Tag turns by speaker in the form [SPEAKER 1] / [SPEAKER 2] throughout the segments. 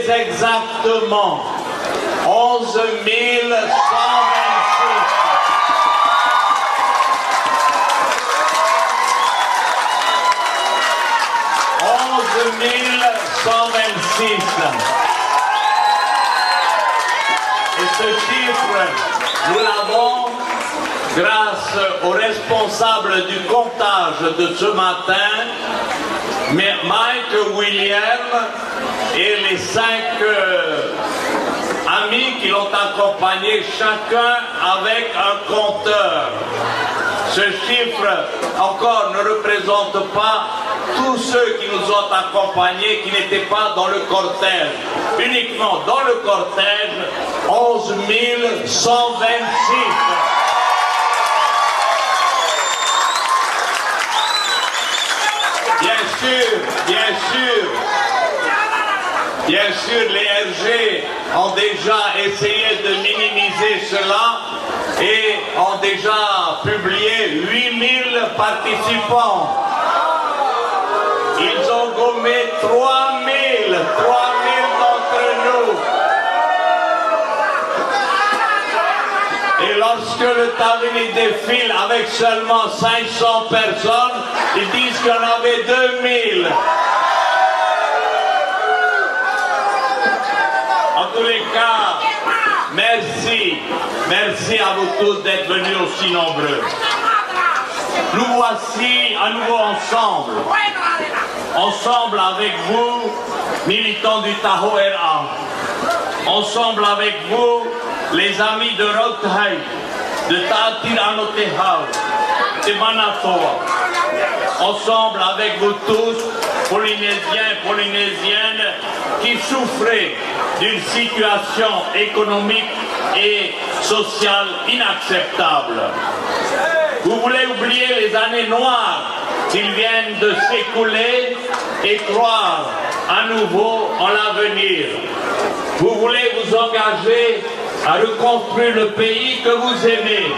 [SPEAKER 1] très exactement 11 126. 126. Et ce chiffre, nous l'avons grâce aux responsables du comptage de ce matin, Mike, William et les 5 amis qui l'ont accompagné, chacun avec un compteur. Ce chiffre encore ne représente pas tous ceux qui nous ont accompagnés qui n'étaient pas dans le cortège. Uniquement dans le cortège, 11 126. Bien sûr, les RG ont déjà essayé de minimiser cela et ont déjà publié 8000 participants. Ils ont gommé 3000 d'entre nous. Et lorsque le Tavini défile avec seulement 500 personnes, ils disent qu'il y en avait 2000. En tous les cas, merci à vous tous d'être venus aussi nombreux. Nous voici à nouveau ensemble avec vous, militants du Tahoe RA, ensemble avec vous, les amis de Rothai, de Tatir Anotehau, de Manatoa, ensemble avec vous tous, Polynésiens et Polynésiennes, qui souffraient d'une situation économique et sociale inacceptable. Vous voulez oublier les années noires qui viennent de s'écouler et croire à nouveau en l'avenir. Vous voulez vous engager à reconstruire le pays que vous aimez.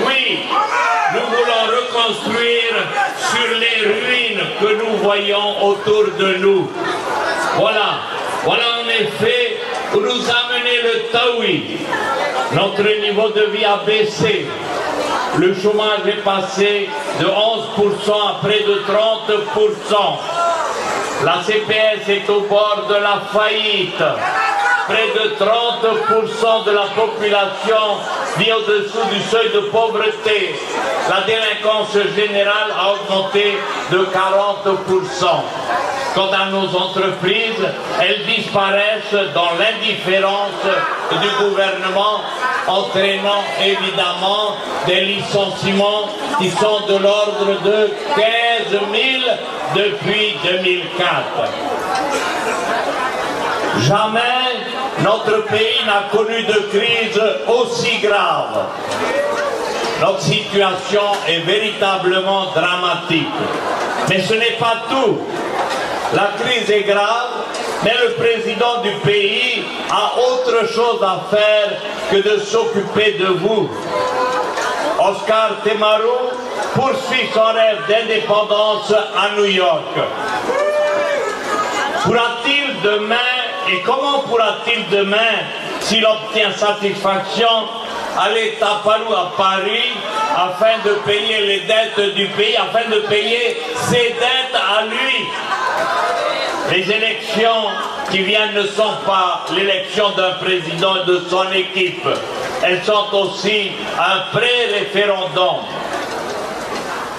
[SPEAKER 1] Oui, nous voulons reconstruire sur les ruines que nous voyons autour de nous. Voilà en effet où nous a mené le Taoui. Notre niveau de vie a baissé. Le chômage est passé de 11% à près de 30%. La CPS est au bord de la faillite. Près de 30% de la population vit au-dessous du seuil de pauvreté. La délinquance générale a augmenté de 40%. Quant à nos entreprises, elles disparaissent dans l'indifférence du gouvernement, entraînant évidemment des licenciements qui sont de l'ordre de 15 000 depuis 2004. Jamais notre pays n'a connu de crise aussi grave. Notre situation est véritablement dramatique. Mais ce n'est pas tout. La crise est grave, mais le président du pays a autre chose à faire que de s'occuper de vous. Oscar Temaru poursuit son rêve d'indépendance à New York. Pourra-t-il demain, et comment pourra-t-il demain, s'il obtient satisfaction, aller Tapalu à Paris afin de payer les dettes du pays, afin de payer ses dettes à lui? Les élections qui viennent ne sont pas l'élection d'un président et de son équipe. Elles sont aussi un pré-référendum.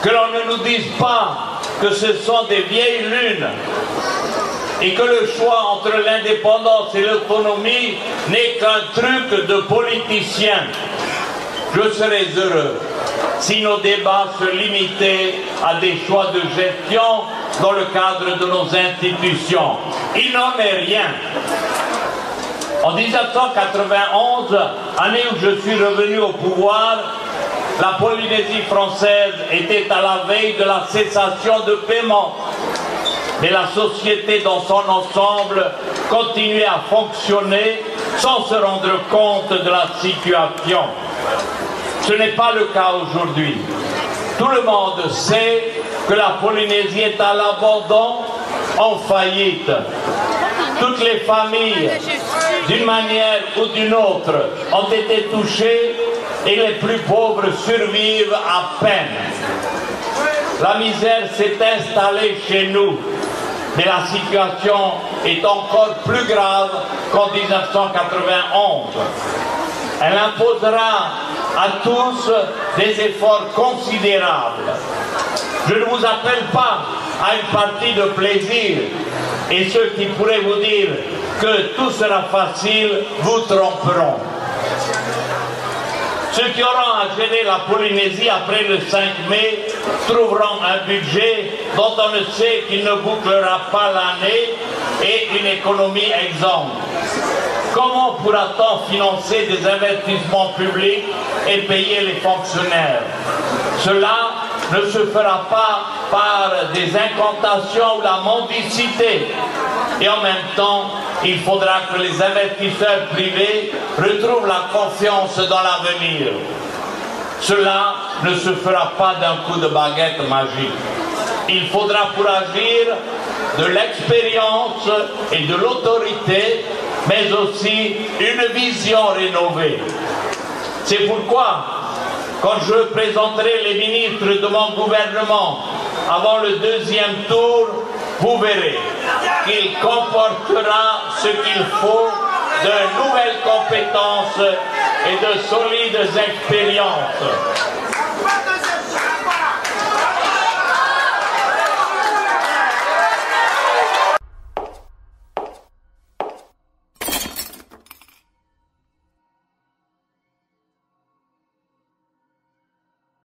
[SPEAKER 1] Que l'on ne nous dise pas que ce sont des vieilles lunes et que le choix entre l'indépendance et l'autonomie n'est qu'un truc de politicien. Je serais heureux si nos débats se limitaient à des choix de gestion dans le cadre de nos institutions. Il n'en est rien. En 1991, année où je suis revenu au pouvoir, la Polynésie française était à la veille de la cessation de paiement. Mais la société dans son ensemble continuait à fonctionner sans se rendre compte de la situation. Ce n'est pas le cas aujourd'hui. Tout le monde sait que la Polynésie est à l'abandon en faillite. Toutes les familles, d'une manière ou d'une autre, ont été touchées et les plus pauvres survivent à peine. La misère s'est installée chez nous, mais la situation est encore plus grave qu'en 1991. Elle imposera à tous des efforts considérables. Je ne vous appelle pas à une partie de plaisir, et ceux qui pourraient vous dire que tout sera facile vous tromperont. Ceux qui auront à gérer la Polynésie après le 5 mai trouveront un budget dont on ne sait qu'il ne bouclera pas l'année et une économie exsangue. Comment pourra-t-on financer des investissements publics et payer les fonctionnaires? Cela ne se fera pas par des incantations ou la mendicité. Et en même temps, il faudra que les investisseurs privés retrouvent la confiance dans l'avenir. Cela ne se fera pas d'un coup de baguette magique. Il faudra pour agir de l'expérience et de l'autorité, mais aussi une vision rénovée. C'est pourquoi, quand je présenterai les ministres de mon gouvernement avant le deuxième tour, vous verrez qu'il comportera ce qu'il faut de nouvelles compétences et de solides expériences.